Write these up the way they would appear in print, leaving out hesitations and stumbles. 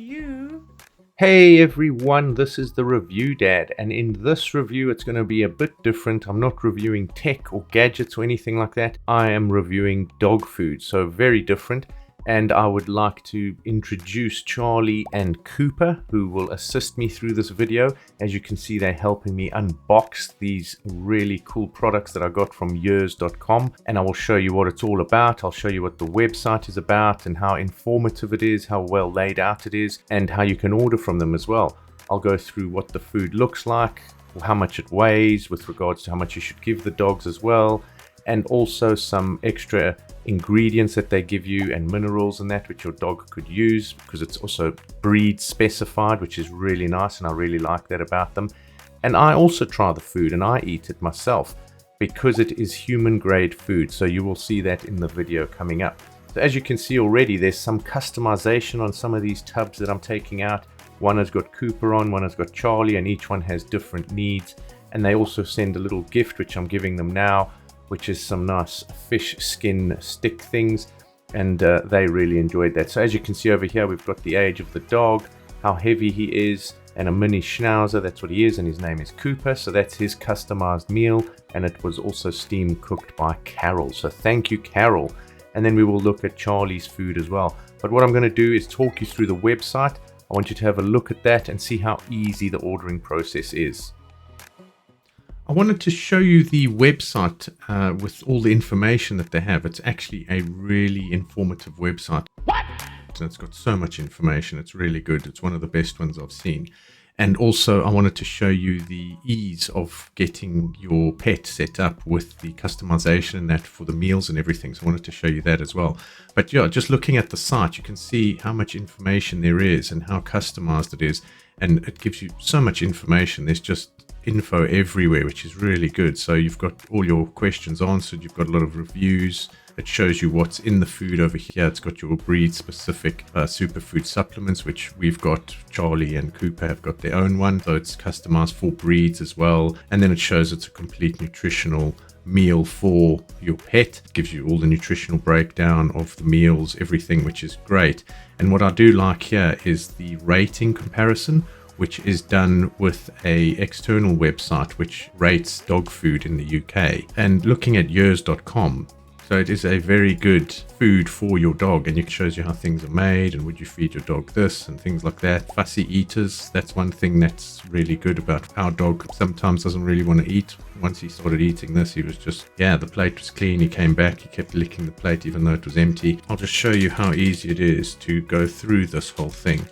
you. Hey everyone, this is the Review Dad, and in this review it's going to be a bit different. I'm not reviewing tech or gadgets or anything like that. I am reviewing dog food, so very different. And I would like to introduce Charlie and Cooper, who will assist me through this video. As you can see, they're helping me unbox these really cool products that I got from years.com, and I will show you what it's all about. I'll show you what the website is about and how informative it is, how well laid out it is, and how you can order from them as well. I'll go through what the food looks like, how much it weighs with regards to how much you should give the dogs as well, and also some extra ingredients that they give you and minerals and that which your dog could use, because it's also breed specified, which is really nice, and I really like that about them. And I also try the food and I eat it myself because it is human grade food, so you will see that in the video coming up. So as you can see already, there's some customization on some of these tubs that I'm taking out. One has got Cooper on, one has got Charlie, and each one has different needs. And they also send a little gift which I'm giving them now, which is some nice fish skin stick things, and they really enjoyed that. So as you can see over here, we've got the age of the dog, how heavy he is, and a mini schnauzer. That's what he is, and his name is Cooper. So that's his customized meal, and it was also steam cooked by Carol. So thank you, Carol. And then we will look at Charlie's food as well. But what I'm going to do is talk you through the website. I want you to have a look at that and see how easy the ordering process is. I wanted to show you the website with all the information that they have. It's actually a really informative website. What? And it's got so much information. It's really good. It's one of the best ones I've seen. And also I wanted to show you the ease of getting your pet set up with the customization and that for the meals and everything. So I wanted to show you that as well. But yeah, just looking at the site, you can see how much information there is and how customized it is. And it gives you so much information. There's just info everywhere, which is really good. So you've got all your questions answered, you've got a lot of reviews. It shows you what's in the food over here. It's got your breed specific superfood supplements, which we've got. Charlie and Cooper have got their own one, so it's customized for breeds as well. And then it shows it's a complete nutritional meal for your pet. It gives you all the nutritional breakdown of the meals, everything, which is great. And what I do like here is the rating comparison, which is done with a external website which rates dog food in the UK. And looking at years.com, so it is a very good food for your dog, and it shows you how things are made and would you feed your dog this and things like that. Fussy eaters, that's one thing that's really good about our dog. Sometimes doesn't really want to eat. Once he started eating this, he was just, yeah, the plate was clean. He came back, he kept licking the plate even though it was empty. I'll just show you how easy it is to go through this whole thing.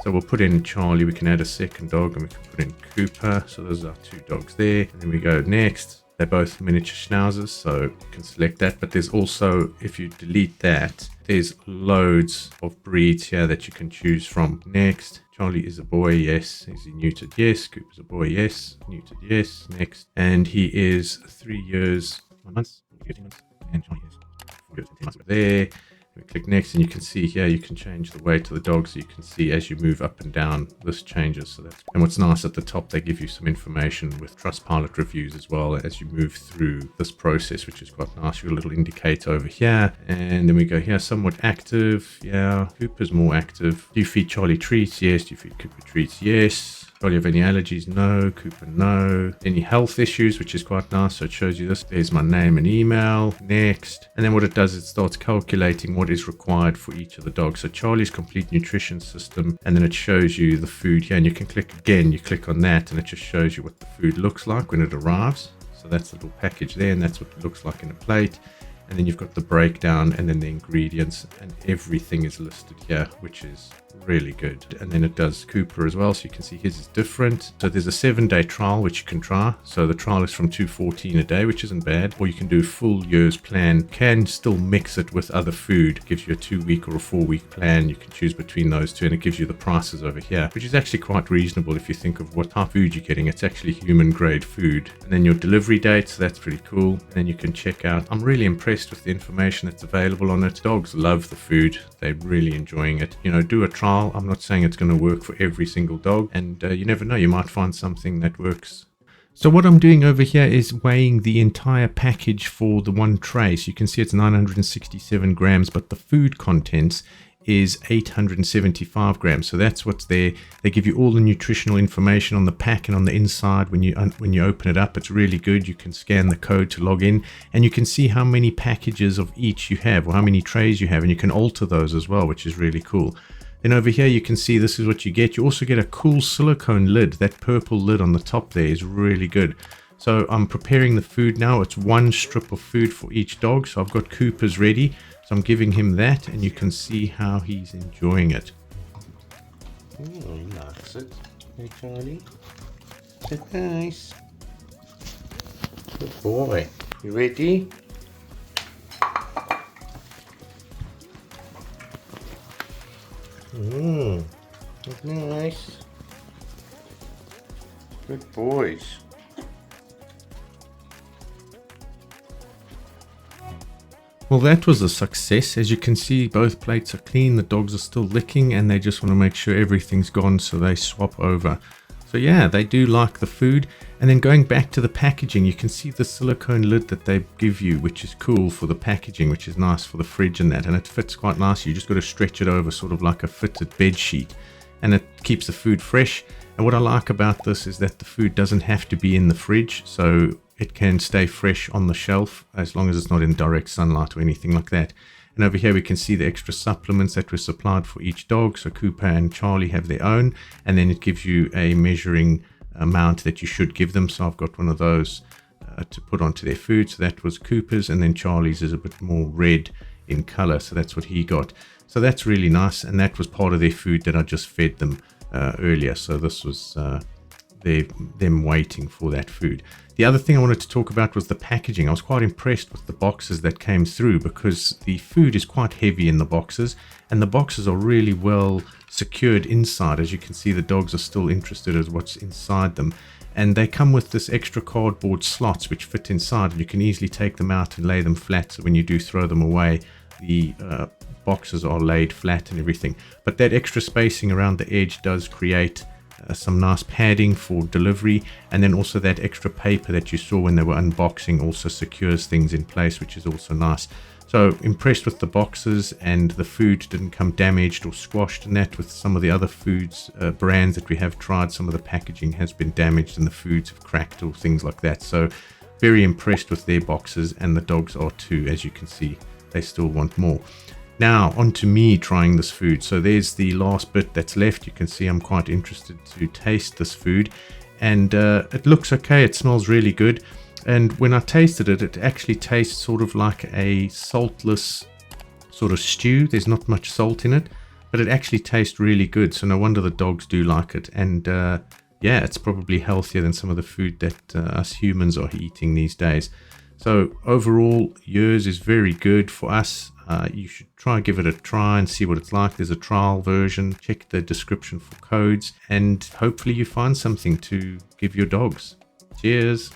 So we'll put in Charlie, we can add a second dog, and we can put in Cooper. So those are two dogs there. And then we go next. They're both miniature schnauzers, so you can select that. But there's also, if you delete that, there's loads of breeds here that you can choose from. Next, Charlie is a boy, yes. Is he neutered? Yes. Cooper's a boy, yes. Neutered, yes. Next. And he is 3 years, 1 month, 13 months, and Charlie is 4 years and 10 months. There. We click next, and you can see here you can change the weight of the dog, so you can see as you move up and down this changes. So that's, and what's nice at the top, they give you some information with Trustpilot reviews as well as you move through this process, which is quite nice. Your little indicator over here, and then we go here, somewhat active. Yeah, Cooper's more active. Do you feed Charlie treats? Yes. Do you feed Cooper treats? Yes. Charlie have any allergies? No. Cooper, no. Any health issues, which is quite nice. So it shows you this. There's my name and email. Next. And then what it does, it starts calculating what is required for each of the dogs. So Charlie's complete nutrition system, and then it shows you the food here, and you can click again. You click on that, and it just shows you what the food looks like when it arrives. So that's the little package there, and that's what it looks like in a plate. And then you've got the breakdown and then the ingredients, and everything is listed here, which is really good. And then it does Cooper as well, so you can see his is different. So there's a 7-day trial which you can try. So the trial is from $2.14 a day, which isn't bad. Or you can do a full year's plan. Can still mix it with other food. It gives you a 2-week or a 4-week plan. You can choose between those two, and it gives you the prices over here, which is actually quite reasonable if you think of what type of food you're getting. It's actually human grade food. And then your delivery date, so that's pretty cool. And then you can check out. I'm really impressed with the information that's available on it. Dogs love the food. They're really enjoying it. You know, do a trial. I'm not saying it's going to work for every single dog, and you never know, you might find something that works. So what I'm doing over here is weighing the entire package for the one tray. So you can see it's 967 grams, but the food contents is 875 grams. So that's what's there. They give you all the nutritional information on the pack and on the inside when you open it up. It's really good. You can scan the code to log in, and you can see how many packages of each you have, or how many trays you have, and you can alter those as well, which is really cool. Then over here you can see this is what you get. You also get a cool silicone lid. That purple lid on the top there is really good. So I'm preparing the food now. It's one strip of food for each dog. So I've got Cooper's ready. So I'm giving him that, and you can see how he's enjoying it. Oh, he likes it. Hey, Charlie. Is it nice? Good boy. You ready? That's nice. Good boys. Well, that was a success. As you can see, both plates are clean. The dogs are still licking, and they just want to make sure everything's gone, so they swap over. So yeah, they do like the food. And then going back to the packaging, you can see the silicone lid that they give you, which is cool for the packaging, which is nice for the fridge and that. And it fits quite nicely. You just got to stretch it over, sort of like a fitted bed sheet, and it keeps the food fresh. And what I like about this is that the food doesn't have to be in the fridge, so it can stay fresh on the shelf as long as it's not in direct sunlight or anything like that. And over here we can see the extra supplements that were supplied for each dog. So Cooper and Charlie have their own, and then it gives you a measuring amount that you should give them. So I've got one of those to put onto their food. So that was Cooper's, and then Charlie's is a bit more red in color, so that's what he got. So that's really nice, and that was part of their food that I just fed them earlier. So this was them waiting for that food. The other thing I wanted to talk about was the packaging. I was quite impressed with the boxes that came through, because the food is quite heavy in the boxes, and the boxes are really well secured inside. As you can see, the dogs are still interested in what's inside them, and they come with this extra cardboard slots which fit inside, and you can easily take them out and lay them flat, so when you do throw them away, the boxes are laid flat and everything. But that extra spacing around the edge does create some nice padding for delivery, and then also that extra paper that you saw when they were unboxing also secures things in place, which is also nice. So impressed with the boxes, and the food didn't come damaged or squashed, and that with some of the other foods brands that we have tried, some of the packaging has been damaged and the foods have cracked or things like that. So very impressed with their boxes, and the dogs are too. As you can see, they still want more. Now on to me trying this food. So there's the last bit that's left. You can see I'm quite interested to taste this food, and it looks okay. It smells really good, and when I tasted it, it actually tastes sort of like a saltless sort of stew. There's not much salt in it, but it actually tastes really good. So no wonder the dogs do like it. And yeah, it's probably healthier than some of the food that us humans are eating these days. So overall, yours is very good for us. You should try give it a try and see what it's like. There's a trial version. Check the description for codes, and hopefully you find something to give your dogs. Cheers.